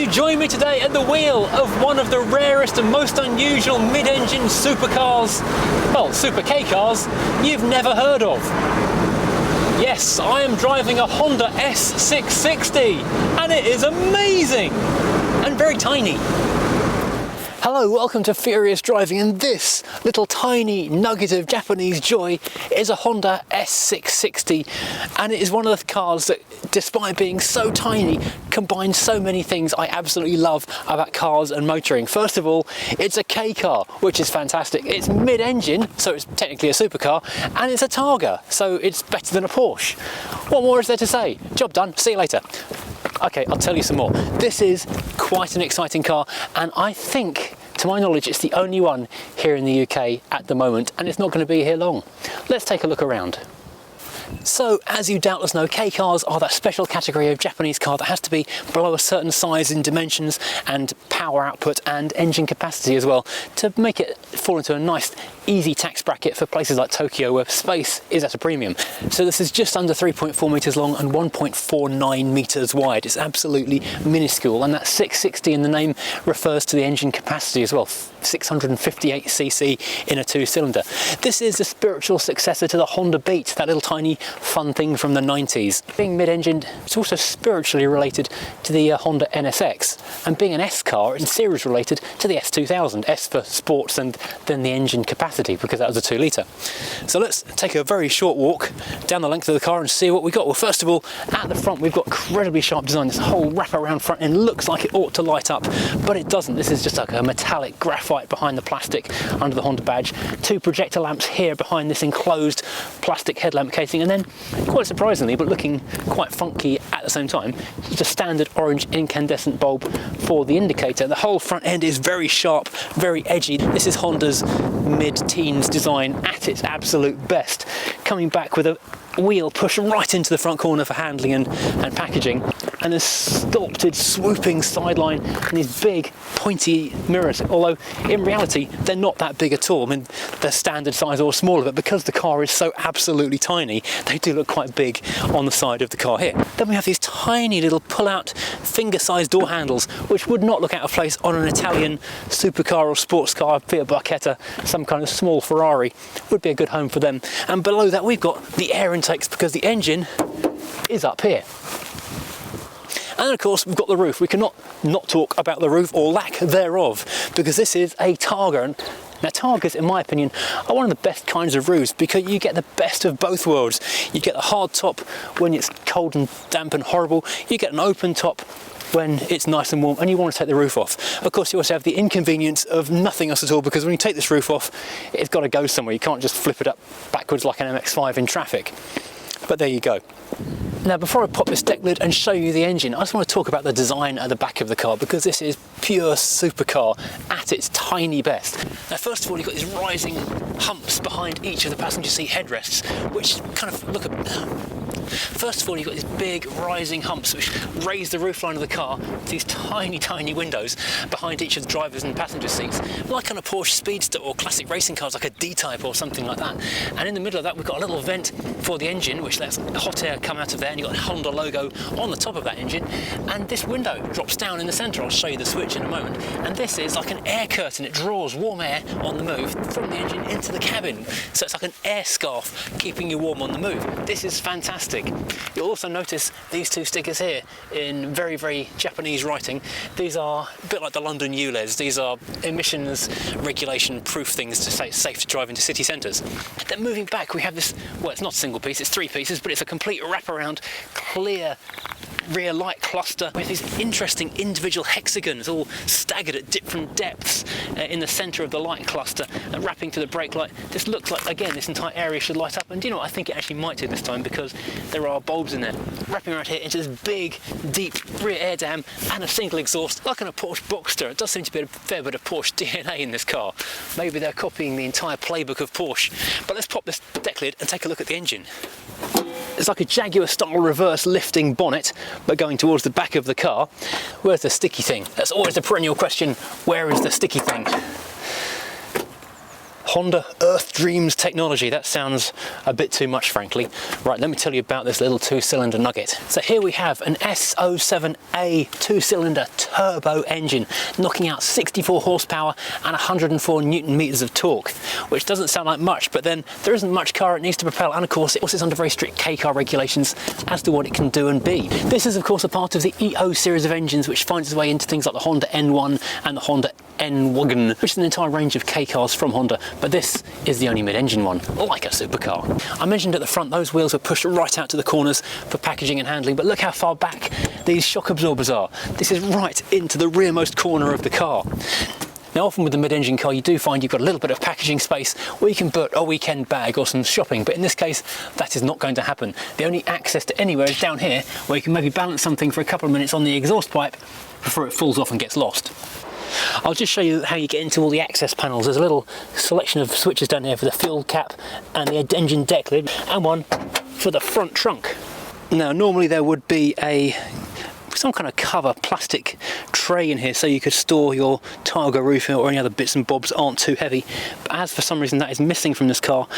you join me today at the wheel of one of the rarest and most unusual mid-engine supercars, well, super K cars, you've never heard of. Yes, I am driving a Honda S660 and it is amazing and very tiny. Hello, welcome to Furious Driving, and this little tiny nugget of Japanese joy is a Honda S660, and it is one of the cars that, despite being so tiny, combines so many things I absolutely love about cars and motoring. First of all, it's a K car, which is fantastic. It's mid-engine, so it's technically a supercar, and it's a Targa, so it's better than a Porsche. What more is there to say? Job done, see you later. Okay, I'll tell you some more. This is quite an exciting car, and I think, to my knowledge, it's the only one here in the UK at the moment, and it's not going to be here long. Let's take a look around. So, as you doubtless know, K cars are that special category of Japanese car that has to be below a certain size in dimensions and power output and engine capacity as well, to make it fall into a nice easy tax bracket for places like Tokyo where space is at a premium. So this is just under 3.4 metres long and 1.49 metres wide. It's absolutely minuscule, and that 660 in the name refers to the engine capacity as well, 658cc in a two-cylinder. This is the spiritual successor to the Honda Beat, that little tiny fun thing from the 90s. Being mid-engined, it's also spiritually related to the Honda NSX, and being an S car, it's series related to the S2000, S for sports and then the engine capacity, because that was a 2 litre. So let's take a very short walk down the length of the car and see what we got. Well, first of all, at the front we've got incredibly sharp design. This whole wrap-around front end looks like it ought to light up, but it doesn't. This is just like a metallic graphite behind the plastic under the Honda badge. 2 projector lamps here behind this enclosed plastic headlamp casing, and then, quite surprisingly, but looking quite funky at the same time, just a standard orange incandescent bulb for the indicator. The whole front end is very sharp, very edgy. This is Honda's mid-teens design at its absolute best, coming back with a wheel push right into the front corner for handling and packaging, and a sculpted swooping sideline and these big pointy mirrors, although in reality they're not that big at all. I mean, they're standard size or smaller, but because the car is so absolutely tiny, they do look quite big on the side of the car here. Then we have these tiny little pull-out finger-sized door handles, which would not look out of place on an Italian supercar or sports car, Fiat Barchetta, some kind of small Ferrari. Would be a good home for them. And below that we've got the air intakes, because the engine is up here. And then of course we've got the roof. We cannot not talk about the roof, or lack thereof, because this is a Targa. And now Targas, in my opinion, are one of the best kinds of roofs, because you get the best of both worlds. You get the hard top when it's cold and damp and horrible. You get an open top when it's nice and warm and you want to take the roof off. Of course, you also have the inconvenience of nothing else at all, because when you take this roof off, it's got to go somewhere. You can't just flip it up backwards like an MX-5 in traffic. But there you go. Now, before I pop this deck lid and show you the engine, I just want to talk about the design at the back of the car, because this is pure supercar at its tiny best. Now, first of all, you've got these rising humps behind each of the passenger seat headrests, which kind of look First of all, you've got these big rising humps which raise the roofline of the car to these tiny, tiny windows behind each of the drivers and passenger seats, like on a Porsche Speedster or classic racing cars like a D-Type or something like that. And in the middle of that, we've got a little vent for the engine, which lets hot air come out of there, and you've got a Honda logo on the top of that engine. And this window drops down in the centre. I'll show you the switch in a moment. And this is like an air curtain. It draws warm air on the move from the engine into the cabin. So it's like an air scarf keeping you warm on the move. This is fantastic. You'll also notice these 2 stickers here in very, very Japanese writing. These are a bit like the London ULEZ. These are emissions regulation proof things to say it's safe to drive into city centres. Then moving back, we have this, well, it's not a single piece, it's 3 pieces, but it's a complete wraparound clear rear light cluster with these interesting individual hexagons all staggered at different depths in the centre of the light cluster, wrapping to the brake light. This looks like, again, this entire area should light up, and do you know what, I think it actually might do this time, because there are bulbs in there wrapping around here into this big deep rear air dam and a single exhaust like on a Porsche Boxster. It does seem to be a fair bit of Porsche DNA in this car. Maybe they're copying the entire playbook of Porsche. But let's pop this deck lid and take a look at the engine. It's like a Jaguar style reverse lifting bonnet, but going towards the back of the car. Where's the sticky thing? That's always the perennial question. Where is the sticky thing? Honda Earth Dreams technology. That sounds a bit too much, frankly. Right, let me tell you about this little two-cylinder nugget. So here we have an S07A two-cylinder turbo engine, knocking out 64 horsepower and 104 newton meters of torque, which doesn't sound like much, but then there isn't much car it needs to propel, and of course it also is under very strict K-car regulations as to what it can do and be. This is of course a part of the EO series of engines, which finds its way into things like the Honda N1 and the Honda N-Wagon, which is an entire range of K-cars from Honda, but this is the only mid-engine one, like a supercar. I mentioned at the front those wheels were pushed right out to the corners for packaging and handling, but look how far back these shock absorbers are. This is right into the rearmost corner of the car. Now often with the mid-engine car you do find you've got a little bit of packaging space where you can put a weekend bag or some shopping, but in this case that is not going to happen. The only access to anywhere is down here, where you can maybe balance something for a couple of minutes on the exhaust pipe before it falls off and gets lost. I'll just show you how you get into all the access panels. There's a little selection of switches down here for the fuel cap and the engine deck lid, and one for the front trunk. Now normally there would be some kind of cover plastic tray in here so you could store your Targa roof or any other bits and bobs that aren't too heavy, but as for some reason that is missing from this car,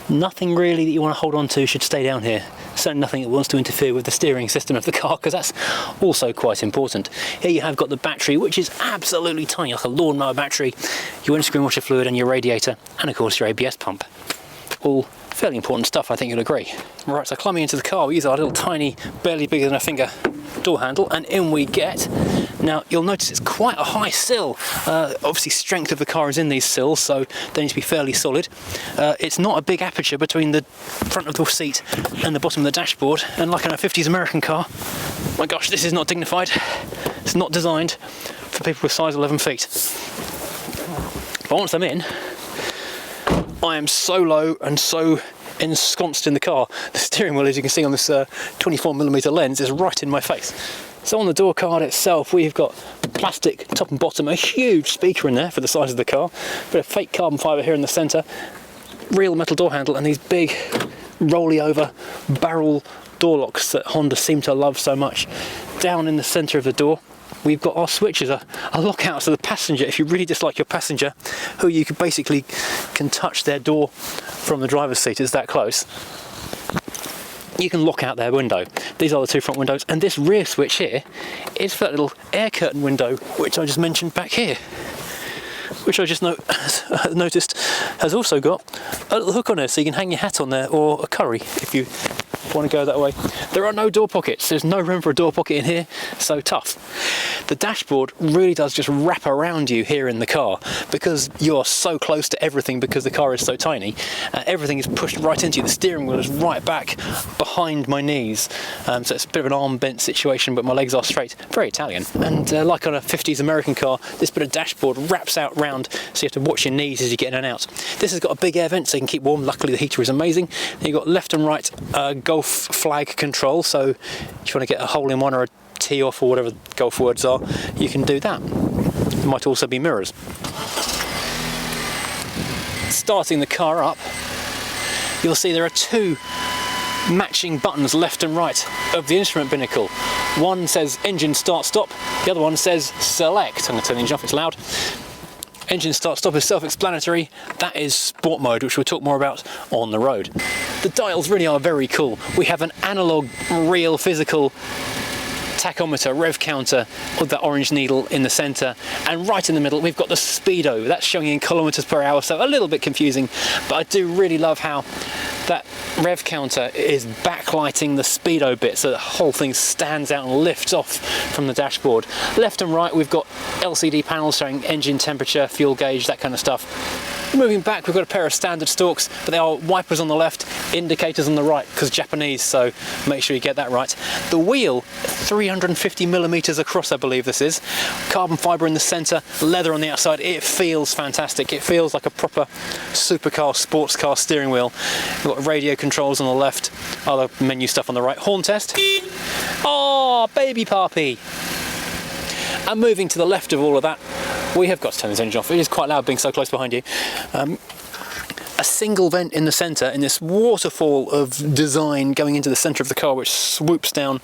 nothing really that you want to hold on to should stay down here. Certainly nothing that wants to interfere with the steering system of the car, because that's also quite important. Here you have got the battery, which is absolutely tiny, like a lawnmower battery, your windscreen washer fluid and your radiator, and of course your ABS pump. All fairly important stuff, I think you'll agree. Right, so climbing into the car, we use our little tiny, barely bigger than a finger door handle, and in we get. Now you'll notice it's quite a high sill. Obviously strength of the car is in these sills, so they need to be fairly solid. It's not a big aperture between the front of the seat and the bottom of the dashboard, and like in a 50s American car, my gosh, this is not dignified. It's not designed for people with size 11 feet. But once I'm in, I am so low and so ensconced in the car. The steering wheel, as you can see on this 24mm lens, is right in my face. So on the door card itself, we've got plastic top and bottom, a huge speaker in there for the size of the car, bit of fake carbon fibre here in the centre, real metal door handle, and these big rolly over barrel door locks that Honda seem to love so much. Down in the centre of the door, we've got our switches, a lockout so the passenger, if you really dislike your passenger, who you can basically touch their door from the driver's seat, it's that close, you can lock out their window. These are the two front windows, and this rear switch here is for that little air curtain window which I just mentioned back here, which I just noticed has also got a little hook on it so you can hang your hat on there, or a curry if you want to go that way. There are no door pockets, there's no room for a door pocket in here, so tough. The dashboard really does just wrap around you here in the car, because you're so close to everything, because the car is so tiny. Everything is pushed right into you. The steering wheel is right back behind my knees, so it's a bit of an arm bent situation, but my legs are straight. Very Italian. And like on a 50s American car, this bit of dashboard wraps out round, so you have to watch your knees as you get in and out. This has got a big air vent so you can keep warm. Luckily the heater is amazing. Then you've got left and right Golf flag control, so if you want to get a hole in one or a tee off or whatever Golf words are, you can do that. There might also be mirrors. Starting the car up, you'll see there are two matching buttons left and right of the instrument binnacle. One says engine start stop, the other one says select. I'm going to turn the engine off, it's loud. Engine start stop is self-explanatory. That is sport mode, which we'll talk more about on the road. The dials really are very cool. We have an analog, real, physical tachometer, rev counter with that orange needle in the centre, and right in the middle we've got the speedo. That's showing in kilometres per hour, so a little bit confusing, but I do really love how that rev counter is backlighting the speedo bit, so the whole thing stands out and lifts off from the dashboard. Left and right we've got LCD panels showing engine temperature, fuel gauge, that kind of stuff. Moving back, we've got a pair of standard stalks, but they are wipers on the left, indicators on the right, because Japanese, so make sure you get that right. The wheel, 350mm across, I believe this is. Carbon fibre in the centre, leather on the outside. It feels fantastic. It feels like a proper supercar, sports car steering wheel. We've got radio controls on the left, other menu stuff on the right. Horn test. Oh, baby puppy. And moving to the left of all of that, we have got to turn this engine off. It is quite loud being so close behind you. A single vent in the centre, in this waterfall of design going into the centre of the car, which swoops down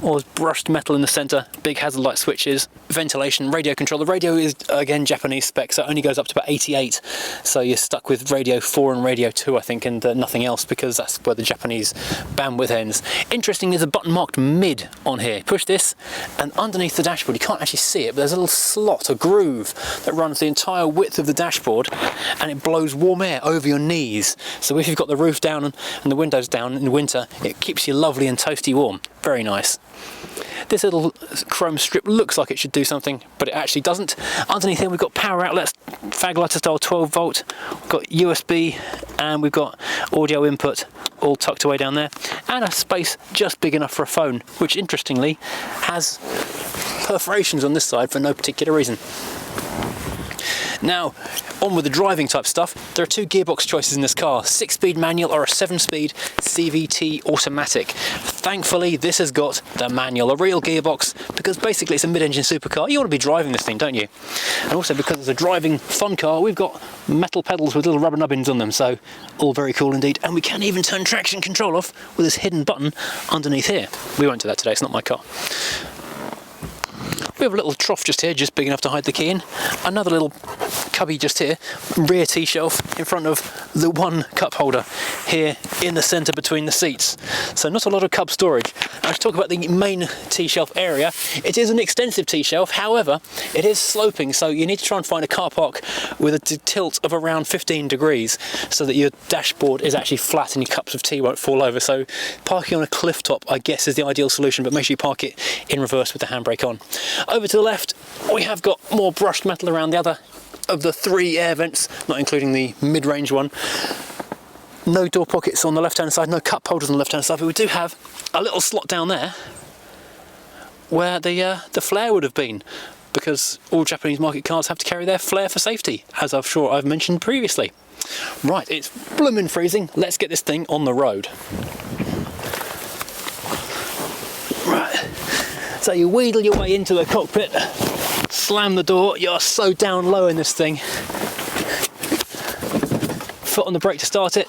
all this brushed metal in the centre, big hazard light switches, ventilation, radio control. The radio is, again, Japanese spec, so it only goes up to about 88, so you're stuck with radio 4 and radio 2, I think, and nothing else, because that's where the Japanese bandwidth ends. Interesting, there's a button marked mid on here. Push this, and underneath the dashboard, you can't actually see it, but there's a little slot, a groove, that runs the entire width of the dashboard, and it blows warm air over your knees. So if you've got the roof down and the windows down in the winter, it keeps you lovely and toasty warm. Very nice. This little chrome strip looks like it should do something, but it actually doesn't. Underneath here we've got power outlets, fag lighter style 12 volt, we've got USB, and we've got audio input all tucked away down there, and a space just big enough for a phone, which interestingly has perforations on this side for no particular reason. Now, on with the driving type stuff. There are two gearbox choices in this car, 6-speed manual or a 7-speed CVT automatic. Thankfully, this has got the manual, a real gearbox, because basically it's a mid-engine supercar. You want to be driving this thing, don't you? And also because it's a driving fun car, we've got metal pedals with little rubber nubbins on them, so all very cool indeed. And we can even turn traction control off with this hidden button underneath here. We won't do that today, it's not my car. We have a little trough just here, just big enough to hide the key in. Another little cubby just here, rear tea shelf in front of the one cup holder here in the centre between the seats. So not a lot of cup storage. Now to talk about the main tea shelf area, it is an extensive tea shelf, however, it is sloping, so you need to try and find a car park with a tilt of around 15 degrees so that your dashboard is actually flat and your cups of tea won't fall over. So parking on a cliff top, I guess, is the ideal solution, but make sure you park it in reverse with the handbrake on. Over to the left, we have got more brushed metal around the other of the 3 air vents, not including the mid-range one. No door pockets on the left-hand side, no cup holders on the left-hand side, but we do have a little slot down there where the flare would have been, because all Japanese market cars have to carry their flare for safety, as I've mentioned previously. Right, it's blooming freezing. Let's get this thing on the road. Right. So you wheedle your way into the cockpit, slam the door, you're so down low in this thing. Foot on the brake to start it,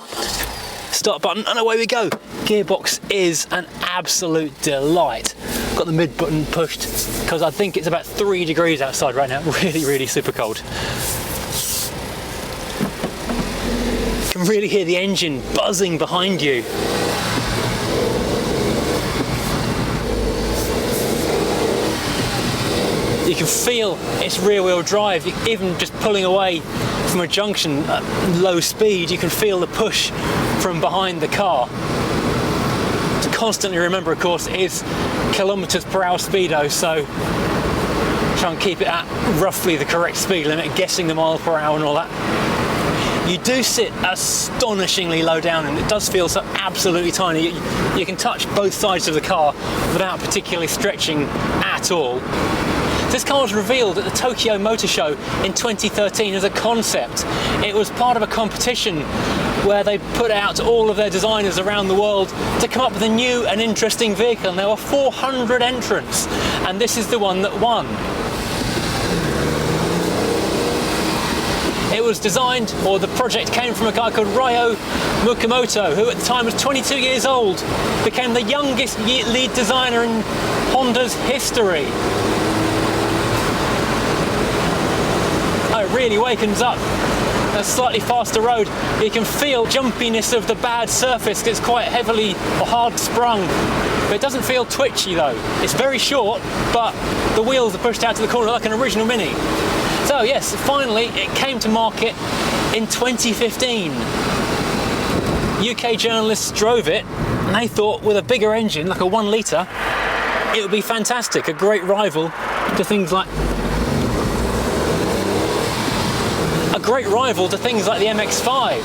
start button, and away we go. Gearbox is an absolute delight. Got the mid button pushed because I think it's about 3 degrees outside right now, really, really super cold. You can really hear the engine buzzing behind you. You can feel it's rear-wheel drive, even just pulling away from a junction at low speed, you can feel the push from behind the car. To constantly remember, of course, is kilometers per hour speedo, so try and keep it at roughly the correct speed limit, guessing the miles per hour and all that. You do sit astonishingly low down, and it does feel so absolutely tiny. You can touch both sides of the car without particularly stretching at all. This car was revealed at the Tokyo Motor Show in 2013 as a concept. It was part of a competition where they put out all of their designers around the world to come up with a new and interesting vehicle, and there were 400 entrants, and this is the one that won. It was designed, or the project came from a guy called Ryo Mukamoto, who at the time was 22 years old, became the youngest lead designer in Honda's history. It really wakens up. A slightly faster road, you can feel jumpiness of the bad surface. It's quite heavily or hard sprung, but it doesn't feel twitchy though. It's very short, but the wheels are pushed out to the corner like an original Mini. So yes, finally it came to market in 2015. UK journalists drove it and they thought with a bigger engine, like a 1 litre, it would be fantastic, a great rival to things like the MX-5.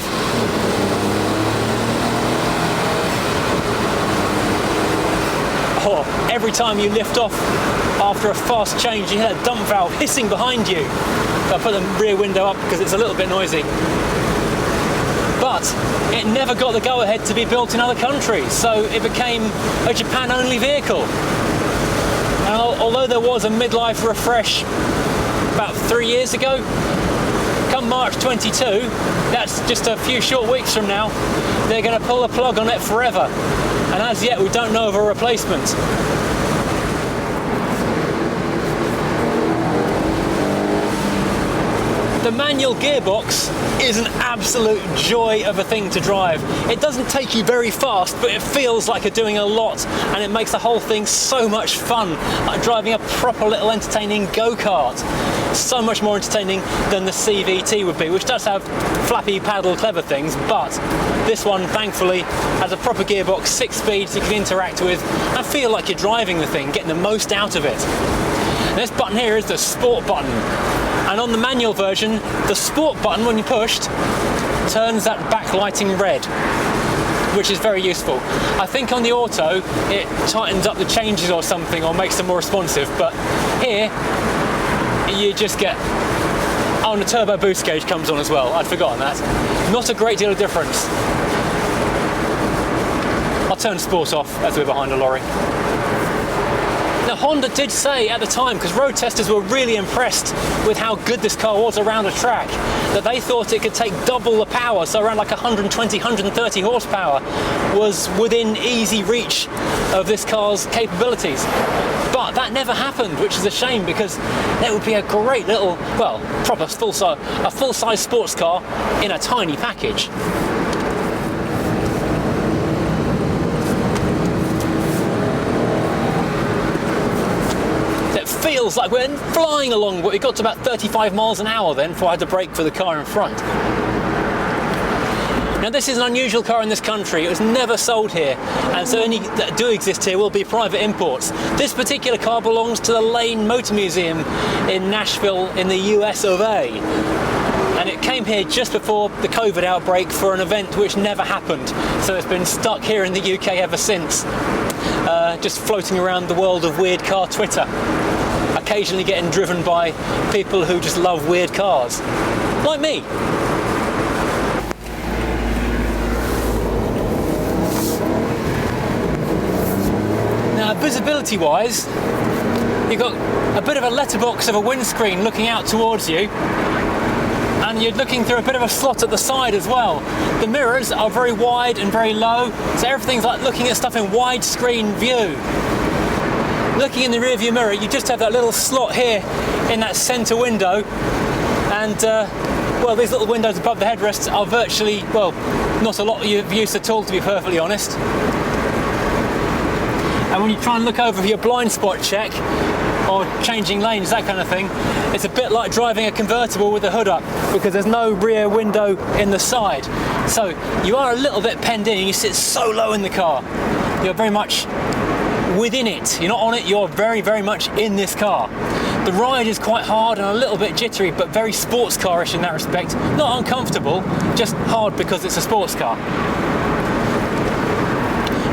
Oh, every time you lift off after a fast change, you hear a dump valve hissing behind you. So I put the rear window up because it's a little bit noisy. But it never got the go-ahead to be built in other countries, so it became a Japan-only vehicle. And although there was a midlife refresh about 3 years ago, come March 22, that's just a few short weeks from now, they're going to pull the plug on it forever. And as yet, we don't know of a replacement. The manual gearbox is an absolute joy of a thing to drive. It doesn't take you very fast, but it feels like you're doing a lot, and it makes the whole thing so much fun, like driving a proper little entertaining go-kart. So much more entertaining than the CVT would be, which does have flappy paddle clever things, but this one thankfully has a proper gearbox, 6 speeds you can interact with and feel like you're driving the thing, getting the most out of it. And this button here is the sport button, and on the manual version the sport button, when you pushed, turns that backlighting red, which is very useful. I think on the auto it tightens up the changes or something, or makes them more responsive, but here you just get... Oh, and the turbo boost gauge comes on as well, I'd forgotten that. Not a great deal of difference. I'll turn sport off as we're behind a lorry. Now Honda did say at the time, because road testers were really impressed with how good this car was around a track, that they thought it could take double the power, so around like 120, 130 horsepower was within easy reach of this car's capabilities. But that never happened, which is a shame, because it would be a great little, well, proper full-size sports car in a tiny package. Feels like we're flying along, but we got to about 35 miles an hour then before I had to brake for the car in front. Now this is an unusual car in this country. It was never sold here, and so any that do exist here will be private imports. This particular car belongs to the Lane Motor Museum in Nashville in the US of A. And it came here just before the COVID outbreak for an event which never happened. So it's been stuck here in the UK ever since, just floating around the world of weird car Twitter. Occasionally getting driven by people who just love weird cars, like me. Now, visibility wise, you've got a bit of a letterbox of a windscreen looking out towards you, and you're looking through a bit of a slot at the side as well. The mirrors are very wide and very low, so everything's like looking at stuff in widescreen view. Looking in the rear view mirror, you just have that little slot here in that centre window, and well, these little windows above the headrests are virtually, well, not a lot of use at all, to be perfectly honest. And when you try and look over for your blind spot check or changing lanes, that kind of thing, it's a bit like driving a convertible with the hood up, because there's no rear window in the side. So you are a little bit penned in, and you sit so low in the car. You're very much within it. You're not on it, you're very, very much in this car. The ride is quite hard and a little bit jittery, but very sports car-ish in that respect. Not uncomfortable, just hard because it's a sports car.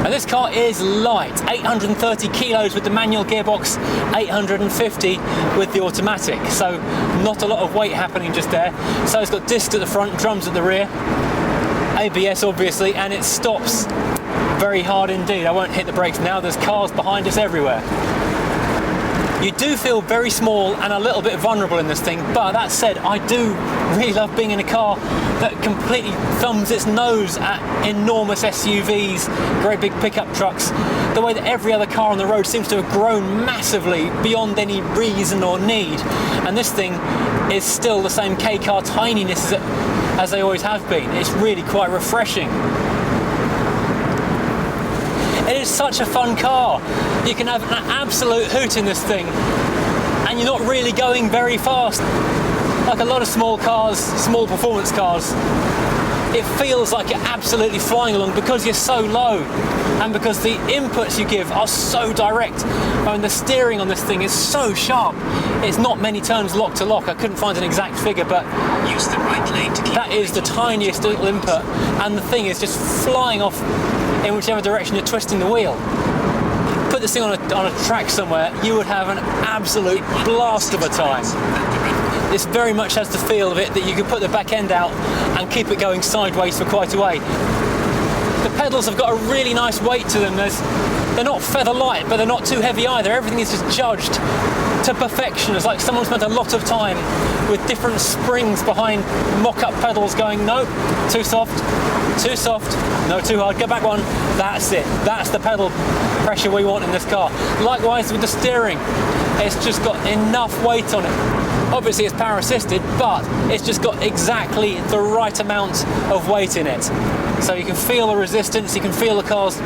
And this car is light, 830 kilos with the manual gearbox, 850 with the automatic. So not a lot of weight happening just there. So it's got discs at the front, drums at the rear, ABS obviously, and it stops very hard indeed. I won't hit the brakes now, there's cars behind us everywhere. You do feel very small and a little bit vulnerable in this thing, but that said, I do really love being in a car that completely thumbs its nose at enormous SUVs, great big pickup trucks, the way that every other car on the road seems to have grown massively beyond any reason or need. And this thing is still the same K-car tininess as they always have been. It's really quite refreshing. It is such a fun car. You can have an absolute hoot in this thing, and you're not really going very fast. Like a lot of small cars, small performance cars, it feels like you're absolutely flying along because you're so low, and because the inputs you give are so direct. I mean, the steering on this thing is so sharp. It's not many turns lock to lock. I couldn't find an exact figure, but use the right lane to keep that is the tiniest little input, and the thing is just flying off in whichever direction you're twisting the wheel. Put this thing on a track somewhere, you would have an absolute blast of a time. This very much has the feel of it that you can put the back end out and keep it going sideways for quite a way. The pedals have got a really nice weight to them. They're not feather light, but they're not too heavy either. Everything is just judged to perfection. It's like someone spent a lot of time with different springs behind mock-up pedals going, no, too soft, no, too hard, go back one. That's it. That's the pedal pressure we want in this car. Likewise with the steering. It's just got enough weight on it. Obviously it's power assisted, but it's just got exactly the right amount of weight in it. So you can feel the resistance, you can feel the car's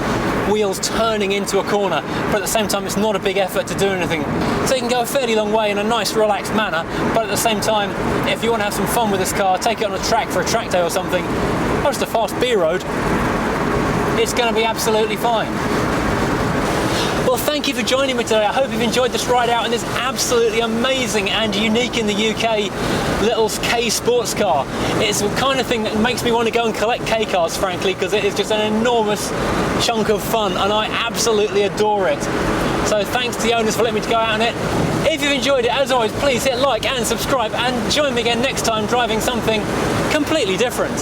wheels turning into a corner, but at the same time it's not a big effort to do anything. So you can go a fairly long way in a nice relaxed manner, but at the same time, if you want to have some fun with this car, take it on a track for a track day or something, or just a fast B road, it's going to be absolutely fine. Well, thank you for joining me today. I hope you've enjoyed this ride out in this absolutely amazing and unique in the UK little K sports car. It's the kind of thing that makes me want to go and collect K cars, frankly, because it is just an enormous chunk of fun and I absolutely adore it. So thanks to the owners for letting me go out on it. If you've enjoyed it, as always, please hit like and subscribe and join me again next time driving something completely different.